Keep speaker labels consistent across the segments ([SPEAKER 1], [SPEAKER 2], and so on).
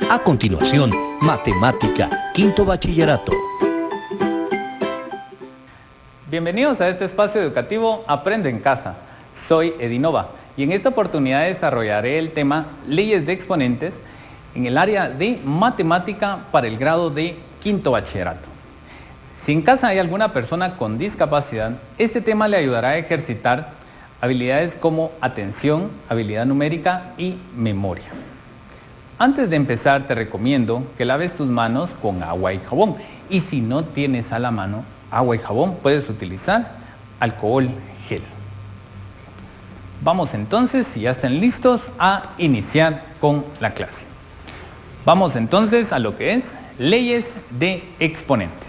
[SPEAKER 1] A continuación, Matemática, quinto bachillerato.
[SPEAKER 2] Bienvenidos a este espacio educativo Aprende en Casa. Soy Edinova y en esta oportunidad desarrollaré el tema Leyes de exponentes en el área de Matemática para el grado de quinto bachillerato. Si en casa hay alguna persona con discapacidad, este tema le ayudará a ejercitar habilidades como atención, habilidad numérica y memoria. Antes de empezar te recomiendo que laves tus manos con agua y jabón, y si no tienes a la mano agua y jabón, puedes utilizar alcohol gel. Vamos entonces, si ya están listos, a iniciar con la clase. Vamos entonces a lo que es leyes de exponentes.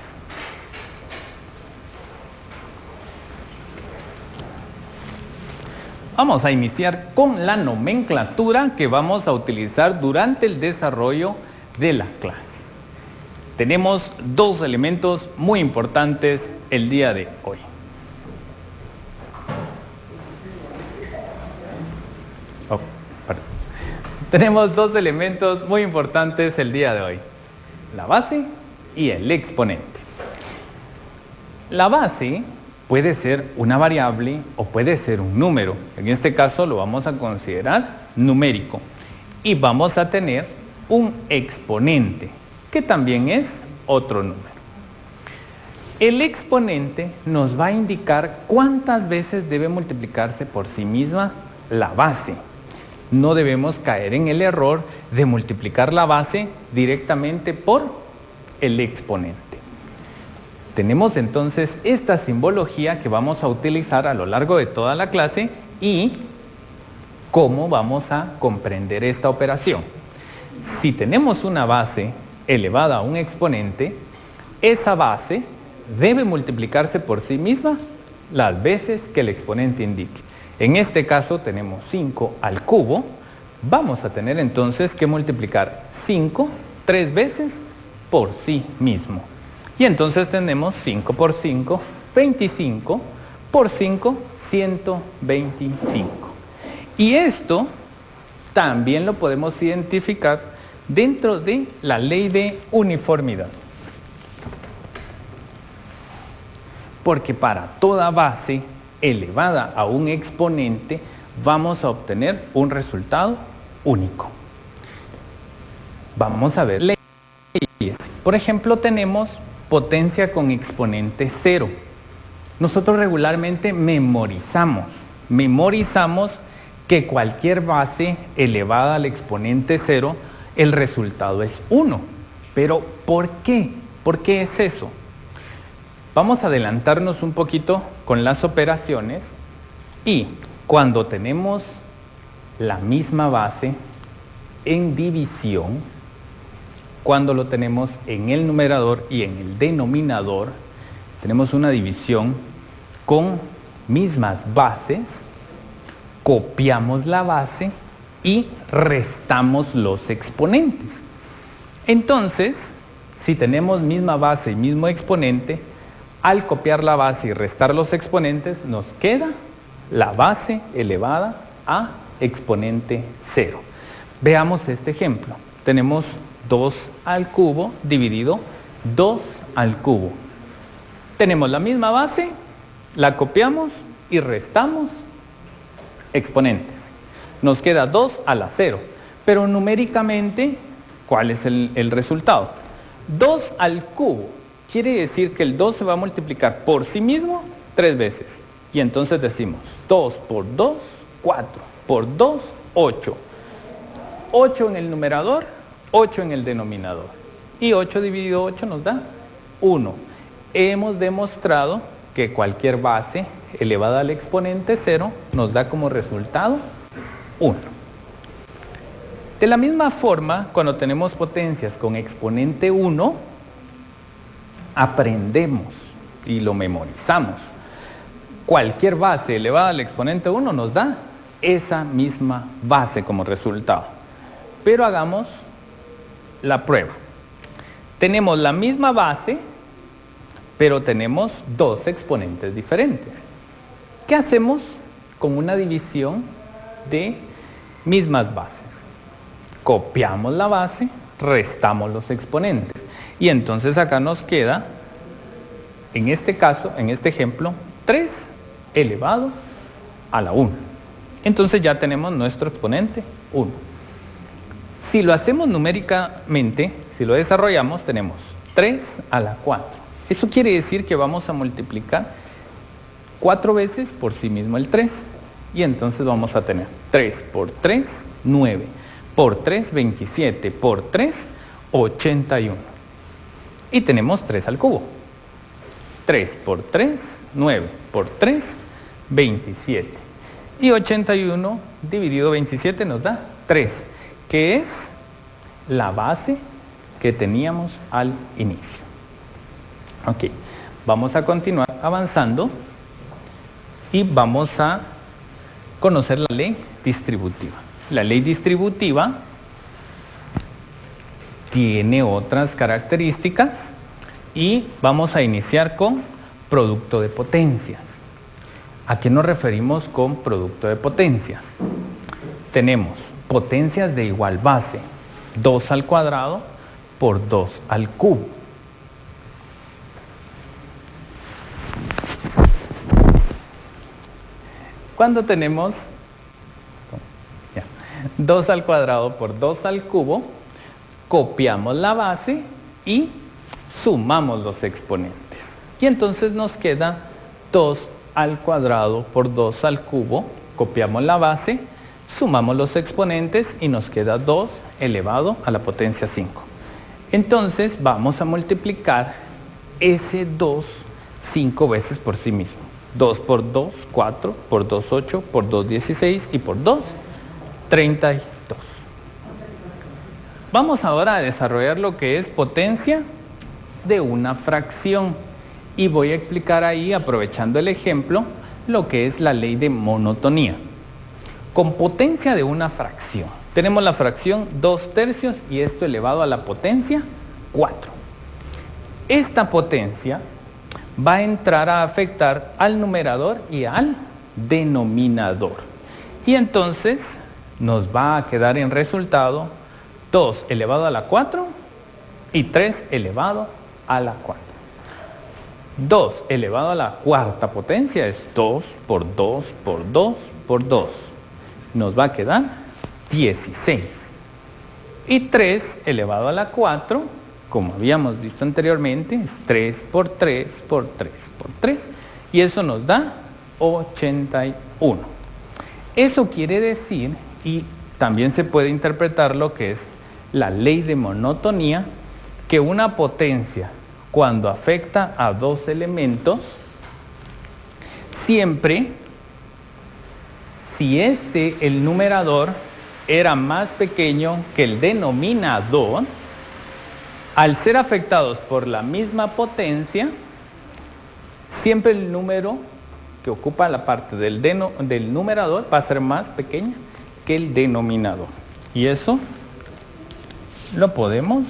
[SPEAKER 2] Vamos a iniciar con la nomenclatura que vamos a utilizar durante el desarrollo de la clase. Tenemos dos elementos muy importantes el día de hoy. Tenemos dos elementos muy importantes el día de hoy: la base y el exponente. La base puede ser una variable o puede ser un número. En este caso lo vamos a considerar numérico. Y vamos a tener un exponente, que también es otro número. El exponente nos va a indicar cuántas veces debe multiplicarse por sí misma la base. No debemos caer en el error de multiplicar la base directamente por el exponente. Tenemos entonces esta simbología que vamos a utilizar a lo largo de toda la clase y cómo vamos a comprender esta operación. Si tenemos una base elevada a un exponente, esa base debe multiplicarse por sí misma las veces que el exponente indique. En este caso tenemos 5 al cubo, vamos a tener entonces que multiplicar 5 3 veces por sí mismo. Y entonces tenemos 5 por 5, 25, por 5, 125. Y esto también lo podemos identificar dentro de la ley de uniformidad. Porque para toda base elevada a un exponente vamos a obtener un resultado único. Vamos a ver leyes. Por ejemplo, tenemos potencia con exponente 0. Nosotros regularmente memorizamos que cualquier base elevada al exponente 0, el resultado es 1. Pero ¿por qué? ¿Por qué es eso? Vamos a adelantarnos un poquito con las operaciones y cuando tenemos la misma base en división, cuando lo tenemos en el numerador y en el denominador, tenemos una división con mismas bases, copiamos la base y restamos los exponentes. Entonces, si tenemos misma base y mismo exponente, al copiar la base y restar los exponentes, nos queda la base elevada a exponente 0. Veamos este ejemplo. Tenemos 2 al cubo dividido 2 al cubo. Tenemos la misma base, la copiamos y restamos exponentes. Nos queda 2 a la 0. Pero numéricamente, ¿cuál es el resultado? 2 al cubo. Quiere decir que el 2 se va a multiplicar por sí mismo 3 veces. Y entonces decimos 2 por 2, 4. Por 2, 8. 8 en el numerador, 8 en el denominador. Y 8 dividido 8 nos da 1. Hemos demostrado que cualquier base elevada al exponente 0 nos da como resultado 1. De la misma forma, cuando tenemos potencias con exponente 1, aprendemos y lo memorizamos. Cualquier base elevada al exponente 1 nos da esa misma base como resultado. Pero hagamos la prueba. Tenemos la misma base, pero tenemos dos exponentes diferentes. ¿Qué hacemos con una división de mismas bases? Copiamos la base restamos los exponentes. Y entonces acá nos queda, en este caso, en este ejemplo, 3 elevado a la 1. Entonces ya tenemos nuestro exponente 1. Si lo hacemos numéricamente, si lo desarrollamos, tenemos 3 a la 4. Eso quiere decir que vamos a multiplicar 4 veces por sí mismo el 3. Y entonces vamos a tener 3 por 3, 9. Por 3, 27. Por 3, 81. Y tenemos 3 al cubo. 3 por 3, 9. Por 3, 27. Y 81 dividido 27 nos da 3, que es la base que teníamos al inicio. Ok, vamos a continuar avanzando y vamos a conocer la ley distributiva. La ley distributiva tiene otras características y vamos a iniciar con producto de potencias. ¿A qué nos referimos con producto de potencias? Tenemos potencias de igual base, 2 al cuadrado por 2 al cubo. Cuando tenemos 2 al cuadrado por 2 al cubo, copiamos la base y sumamos los exponentes. Y entonces nos queda 2 al cuadrado por 2 al cubo, copiamos la base, sumamos los exponentes y nos queda 2 elevado a la potencia 5. Entonces vamos a multiplicar ese 2 5 veces por sí mismo. 2 por 2, 4, por 2, 8, por 2, 16 y por 2, 32. Vamos ahora a desarrollar lo que es potencia de una fracción. Y voy a explicar ahí, aprovechando el ejemplo, lo que es la ley de monotonía. Con potencia de una fracción, tenemos la fracción 2/3 y esto elevado a la potencia 4. Esta potencia va a entrar a afectar al numerador y al denominador. Y entonces nos va a quedar en resultado 2 elevado a la 4 y 3 elevado a la 4. 2 elevado a la cuarta potencia es 2 por 2 por 2 por 2. Nos va a quedar 16. Y 3 elevado a la 4, como habíamos visto anteriormente, es 3 por 3 por 3 por 3. Y eso nos da 81. Eso quiere decir, y también se puede interpretar lo que es la ley de monotonía, que una potencia, cuando afecta a dos elementos, siempre, si el numerador era más pequeño que el denominador, al ser afectados por la misma potencia, siempre el número que ocupa la parte del numerador va a ser más pequeña que el denominador. Y eso lo podemos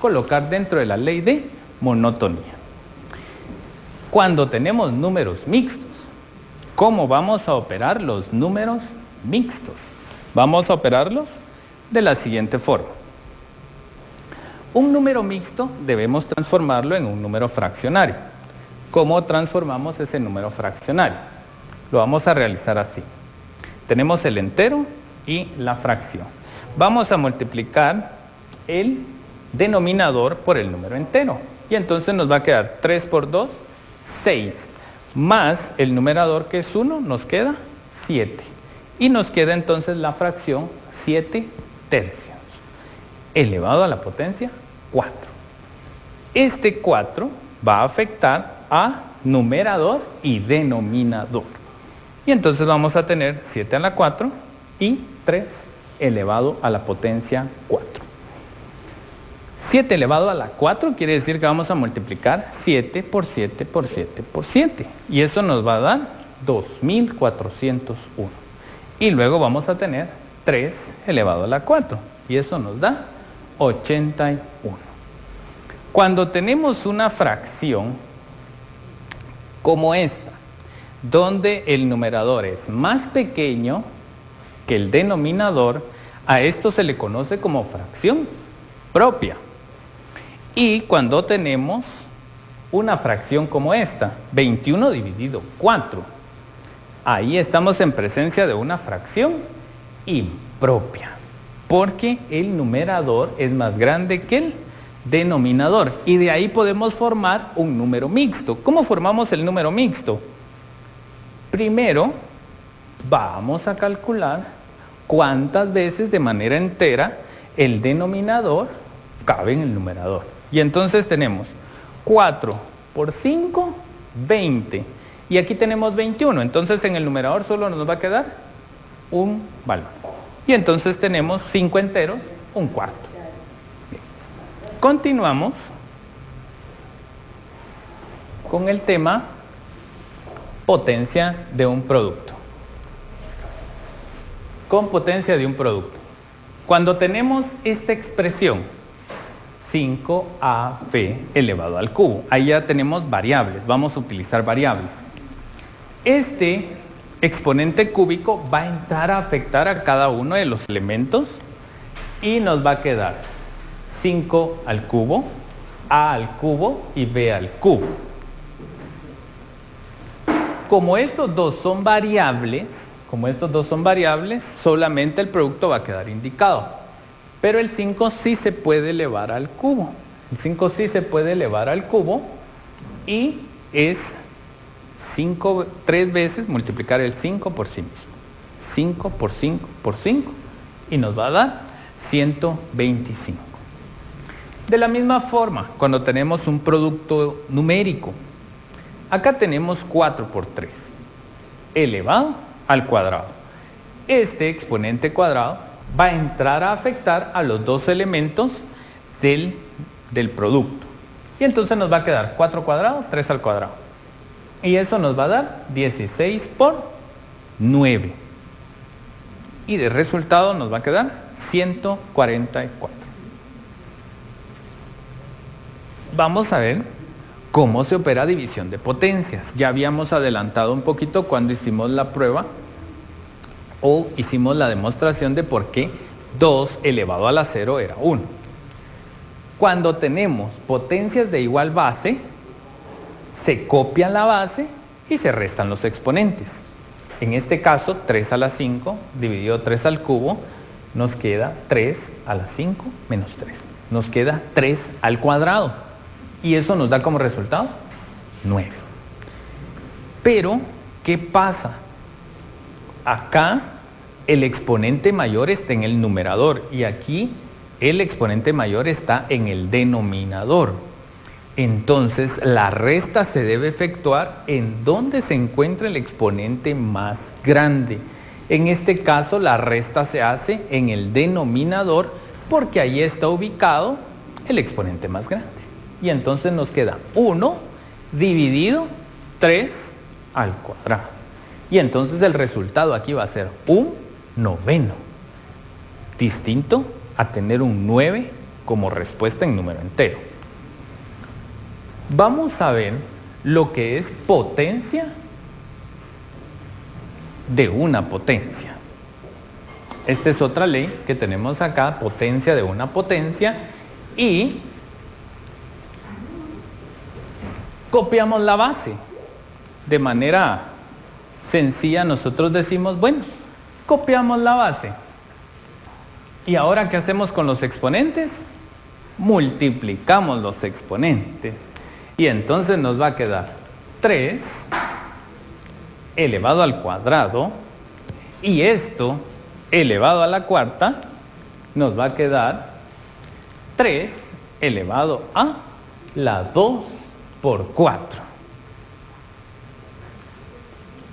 [SPEAKER 2] colocar dentro de la ley de monotonía. Cuando tenemos números mixtos, ¿cómo vamos a operar los números mixtos? Vamos a operarlos de la siguiente forma. Un número mixto debemos transformarlo en un número fraccionario. ¿Cómo transformamos ese número fraccionario? Lo vamos a realizar así. Tenemos el entero y la fracción. Vamos a multiplicar el denominador por el número entero. Y entonces nos va a quedar 3 por 2, 6. Más el numerador, que es 1, nos queda 7. Y nos queda entonces la fracción 7 tercios, elevado a la potencia 4. Este 4 va a afectar a numerador y denominador. Y entonces vamos a tener 7 a la 4 y 3 elevado a la potencia 4. 7 elevado a la 4 quiere decir que vamos a multiplicar 7 por 7 por 7 por 7. Y eso nos va a dar 2401. Y luego vamos a tener 3 elevado a la 4. Y eso nos da 81. Cuando tenemos una fracción como esta, donde el numerador es más pequeño que el denominador, a esto se le conoce como fracción propia. Y cuando tenemos una fracción como esta, 21 dividido 4, ahí estamos en presencia de una fracción impropia, porque el numerador es más grande que el denominador, y de ahí podemos formar un número mixto. ¿Cómo formamos el número mixto? Primero, vamos a calcular cuántas veces de manera entera el denominador cabe en el numerador. Y entonces tenemos 4 por 5, 20. Y aquí tenemos 21. Entonces en el numerador solo nos va a quedar un valor. Y entonces tenemos 5 enteros, un cuarto. Bien. Continuamos con el tema potencia de un producto. Con potencia de un producto. Cuando tenemos esta expresión, 5ab elevado al cubo, ahí ya tenemos variables, vamos a utilizar variables. Este exponente cúbico va a entrar a afectar a cada uno de los elementos y nos va a quedar 5 al cubo, a al cubo y b al cubo. Como estos dos son variables, solamente el producto va a quedar indicado. Pero el 5 sí se puede elevar al cubo. El 5 sí se puede elevar al cubo y es 3 veces multiplicar el 5 por sí mismo. 5 por 5 por 5 y nos va a dar 125. De la misma forma, cuando tenemos un producto numérico, acá tenemos 4 por 3 elevado al cuadrado. Este exponente cuadrado va a entrar a afectar a los dos elementos del producto. Y entonces nos va a quedar 4 cuadrado, 3 al cuadrado. Y eso nos va a dar 16 por 9. Y de resultado nos va a quedar 144. Vamos a ver cómo se opera división de potencias. Ya habíamos adelantado un poquito cuando hicimos la prueba o hicimos la demostración de por qué 2 elevado a la 0 era 1. Cuando tenemos potencias de igual base, se copia la base y se restan los exponentes. En este caso, 3 a la 5 dividido 3 al cubo, nos queda 3 a la 5 menos 3. Nos queda 3 al cuadrado. Y eso nos da como resultado 9. Pero, ¿qué pasa? Acá el exponente mayor está en el numerador y aquí el exponente mayor está en el denominador. Entonces la resta se debe efectuar en donde se encuentra el exponente más grande. En este caso la resta se hace en el denominador porque ahí está ubicado el exponente más grande. Y entonces nos queda 1 dividido 3 al cuadrado. Y entonces el resultado aquí va a ser un noveno, distinto a tener un 9 como respuesta en número entero. Vamos a ver lo que es potencia de una potencia. Esta es otra ley que tenemos acá, potencia de una potencia, y copiamos la base. De manera sencilla nosotros decimos, bueno, copiamos la base. ¿Y ahora qué hacemos con los exponentes? Multiplicamos los exponentes. Y entonces nos va a quedar 3 elevado al cuadrado. Y esto elevado a la cuarta nos va a quedar 3 elevado a la 2 por 4.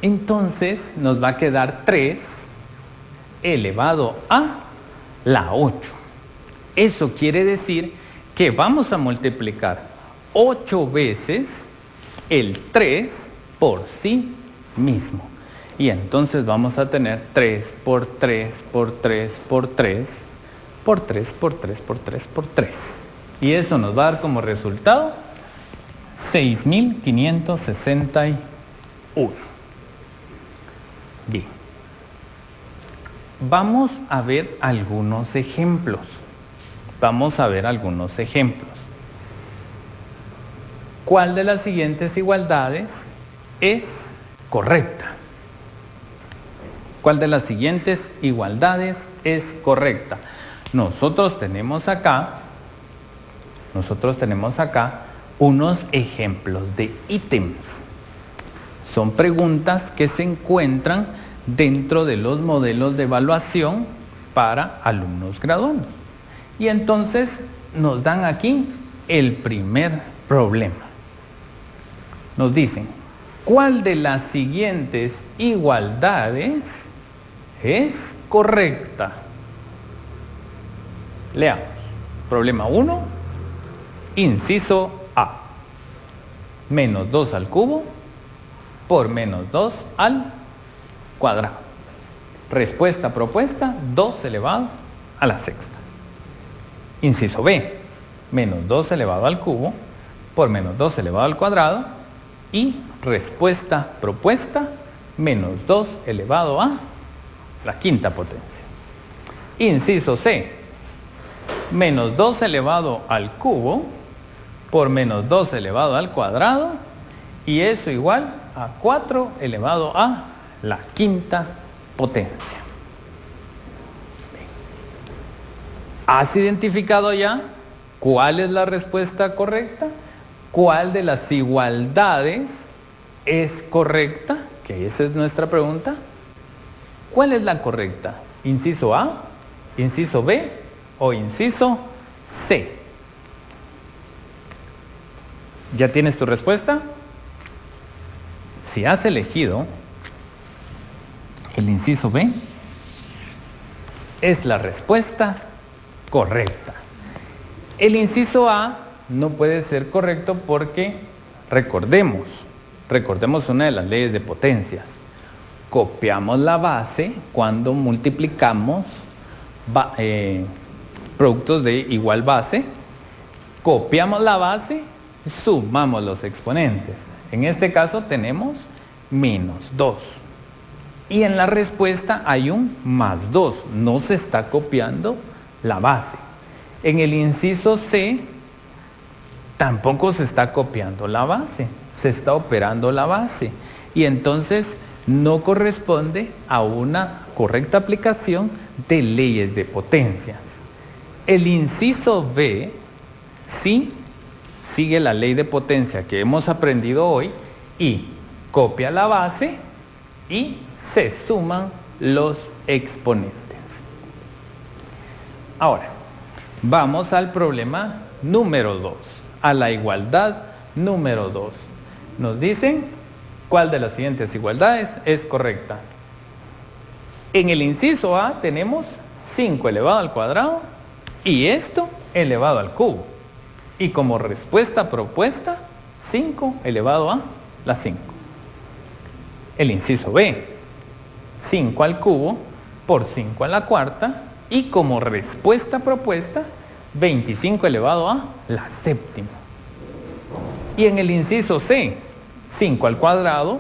[SPEAKER 2] Entonces nos va a quedar 3 elevado a la 8. Eso quiere decir que vamos a multiplicar 8 veces el 3 por sí mismo. Y entonces vamos a tener 3 por 3 por 3 por 3 por 3 por 3 por 3 por 3. Y eso nos va a dar como resultado 6.561. Bien, vamos a ver algunos ejemplos. Vamos a ver algunos ejemplos. ¿Cuál de las siguientes igualdades es correcta? ¿Cuál de las siguientes igualdades es correcta? Nosotros tenemos acá unos ejemplos de ítems. Son preguntas que se encuentran dentro de los modelos de evaluación para alumnos graduados. Y entonces nos dan aquí el primer problema. Nos dicen, ¿cuál de las siguientes igualdades es correcta? Leamos. Problema 1, inciso A. Menos 2 al cubo por menos 2 al cuadrado. Respuesta propuesta, 2 elevado a la sexta. Inciso B, menos 2 elevado al cubo por menos 2 elevado al cuadrado. Y respuesta propuesta, menos 2 elevado a la quinta potencia. Inciso C, menos 2 elevado al cubo por menos 2 elevado al cuadrado. Y eso igual a 4 elevado a la quinta potencia. ¿Has identificado ya cuál es la respuesta correcta? ¿Cuál de las igualdades es correcta? Que esa es nuestra pregunta. ¿Cuál es la correcta? ¿Inciso A, inciso B o inciso C? ¿Ya tienes tu respuesta? Si has elegido el inciso B, es la respuesta correcta. El inciso A no puede ser correcto porque recordemos una de las leyes de potencia. Copiamos la base cuando multiplicamos productos de igual base, copiamos la base, sumamos los exponentes. En este caso tenemos menos 2. Y en la respuesta hay un más 2. No se está copiando la base. En el inciso C tampoco se está copiando la base. Se está operando la base. Y entonces no corresponde a una correcta aplicación de leyes de potencia. El inciso B sí sigue la ley de potencia que hemos aprendido hoy y copia la base y se suman los exponentes. Ahora, vamos al problema número 2, a la igualdad número 2. Nos dicen cuál de las siguientes igualdades es correcta. En el inciso A tenemos 5 elevado al cuadrado y esto elevado al cubo. Y como respuesta propuesta, 5 elevado a la 5. El inciso B, 5 al cubo por 5 a la cuarta. Y como respuesta propuesta, 25 elevado a la séptima. Y en el inciso C, 5 al cuadrado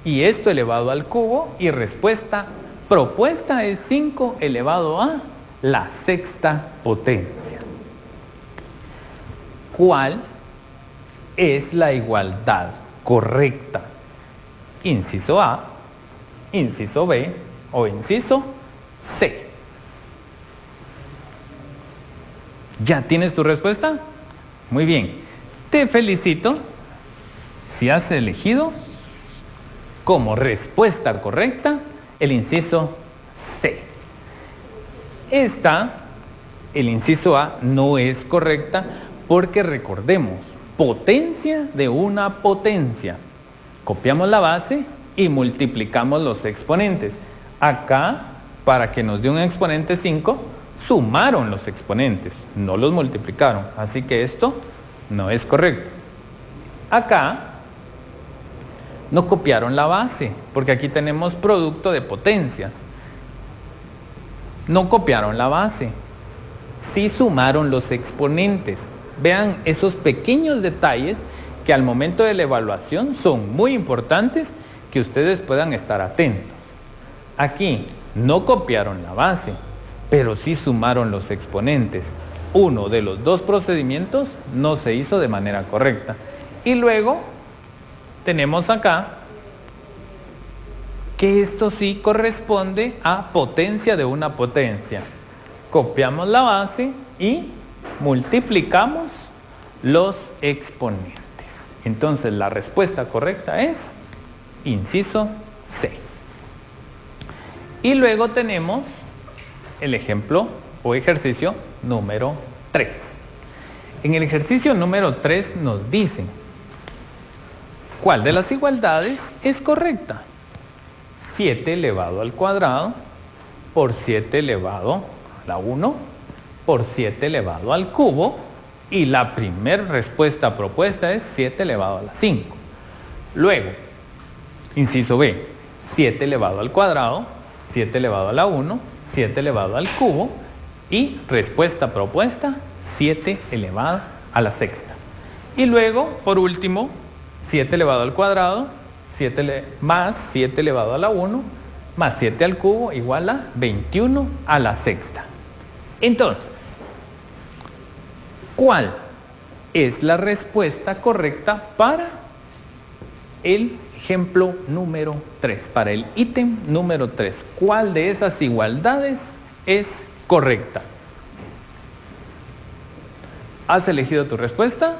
[SPEAKER 2] y esto elevado al cubo. Y respuesta propuesta es 5 elevado a la sexta potencia. ¿Cuál es la igualdad correcta? Inciso A, inciso B o inciso C. ¿Ya tienes tu respuesta? Muy bien. Te felicito si has elegido como respuesta correcta el inciso C. El inciso A no es correcta porque recordemos, potencia de una potencia. Copiamos la base y multiplicamos los exponentes. Acá, para que nos dé un exponente 5, sumaron los exponentes, no los multiplicaron. Así que esto no es correcto. Acá no copiaron la base, porque aquí tenemos producto de potencias. No copiaron la base, sí sumaron los exponentes. Vean esos pequeños detalles que al momento de la evaluación son muy importantes que ustedes puedan estar atentos. Aquí no copiaron la base, pero sí sumaron los exponentes. uno de los dos procedimientos no se hizo de manera correcta. Y luego tenemos acá que esto sí corresponde a potencia de una potencia. Copiamos la base y multiplicamos los exponentes. Entonces la respuesta correcta es inciso C. Y luego tenemos el ejemplo o ejercicio número 3. En el ejercicio número 3 nos dicen ¿cuál de las igualdades es correcta? 7 elevado al cuadrado por 7 elevado a la 1 por 7 elevado al cubo, y la primera respuesta propuesta es 7 elevado a la 5. Luego, inciso B, 7 elevado al cuadrado, 7 elevado a la 1, 7 elevado al cubo, y respuesta propuesta, 7 elevado a la sexta. Y luego, por último, 7 elevado al cuadrado, más 7 elevado a la 1, más 7 al cubo, igual a 21 a la sexta. Entonces, ¿cuál es la respuesta correcta para el ejemplo número 3? Para el ítem número 3, ¿cuál de esas igualdades es correcta? ¿Has elegido tu respuesta?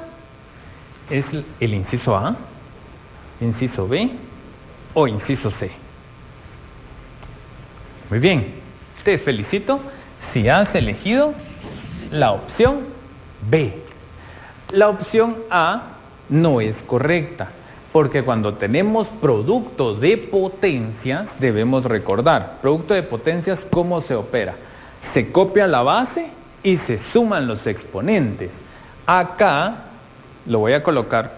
[SPEAKER 2] ¿Es el inciso A, inciso B o inciso C? Muy bien, te felicito si has elegido la opción B. La opción A no es correcta, porque cuando tenemos producto de potencias, debemos recordar, producto de potencias, ¿cómo se opera? Se copia la base y se suman los exponentes. Acá lo voy a colocar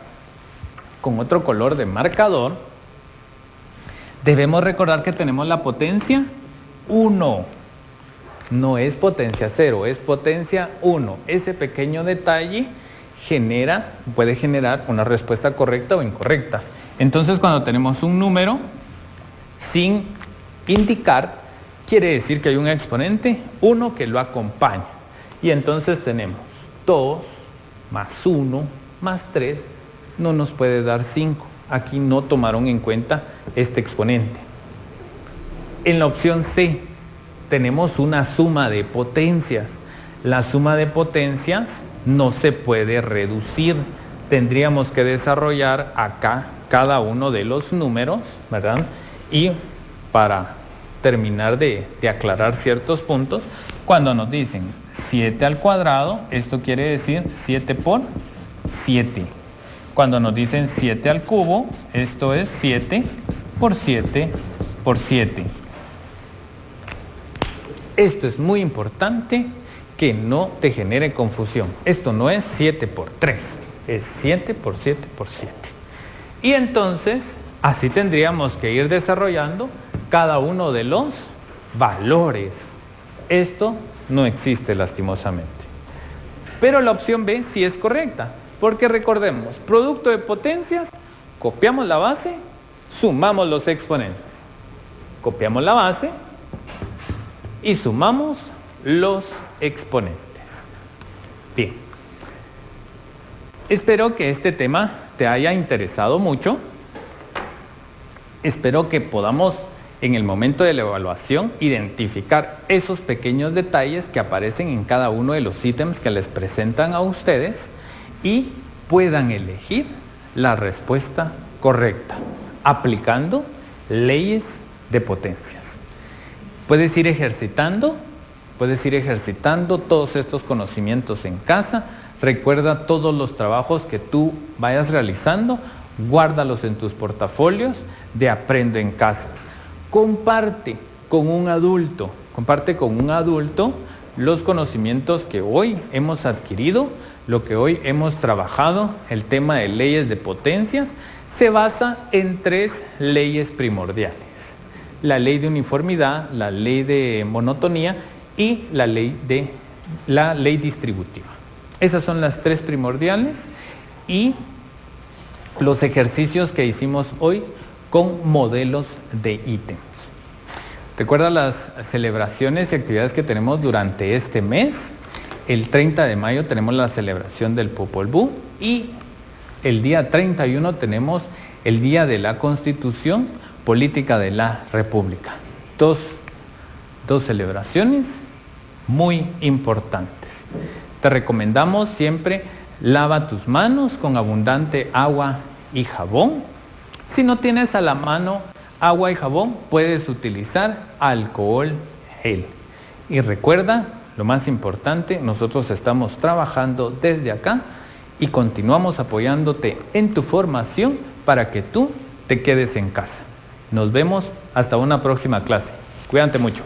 [SPEAKER 2] con otro color de marcador. Debemos recordar que tenemos la potencia 1. No es potencia 0, es potencia 1. Ese pequeño detalle puede generar una respuesta correcta o incorrecta. Entonces, cuando tenemos un número sin indicar, quiere decir que hay un exponente 1 que lo acompaña. Y entonces tenemos 2 más 1 más 3 no nos puede dar 5. Aquí no tomaron en cuenta este exponente. En la opción C tenemos una suma de potencias. La suma de potencias no se puede reducir. Tendríamos que desarrollar acá cada uno de los números, ¿verdad? Y para terminar de aclarar ciertos puntos, cuando nos dicen 7 al cuadrado, esto quiere decir 7 por 7. Cuando nos dicen 7 al cubo, esto es 7 por 7 por 7. Esto es muy importante que no te genere confusión. Esto no es 7 por 3, es 7 por 7 por 7. Y entonces, así tendríamos que ir desarrollando cada uno de los valores. Esto no existe lastimosamente. Pero la opción B sí es correcta, porque recordemos, producto de potencias, copiamos la base, sumamos los exponentes. Copiamos la base y sumamos los exponentes. Bien. Espero que este tema te haya interesado mucho. Espero que podamos, en el momento de la evaluación, identificar esos pequeños detalles que aparecen en cada uno de los ítems que les presentan a ustedes y puedan elegir la respuesta correcta, aplicando leyes de potencias. Puedes ir ejercitando todos estos conocimientos en casa. Recuerda todos los trabajos que tú vayas realizando, guárdalos en tus portafolios de Aprendo en Casa. Comparte con un adulto los conocimientos que hoy hemos adquirido, lo que hoy hemos trabajado. El tema de leyes de potencias se basa en 3 leyes primordiales: la ley de uniformidad, la ley de monotonía y la ley distributiva. Esas son las 3 primordiales, y los ejercicios que hicimos hoy con modelos de ítems. Recuerda las celebraciones y actividades que tenemos durante este mes. El 30 de mayo tenemos la celebración del Popol Vuh y el día 31 tenemos el Día de la Constitución Política de la República. Dos celebraciones muy importantes. Te recomendamos siempre lava tus manos con abundante agua y jabón. Si no tienes a la mano agua y jabón, puedes utilizar alcohol gel. Y recuerda, lo más importante, nosotros estamos trabajando desde acá y continuamos apoyándote en tu formación para que tú te quedes en casa. Nos vemos hasta una próxima clase. Cuídate mucho.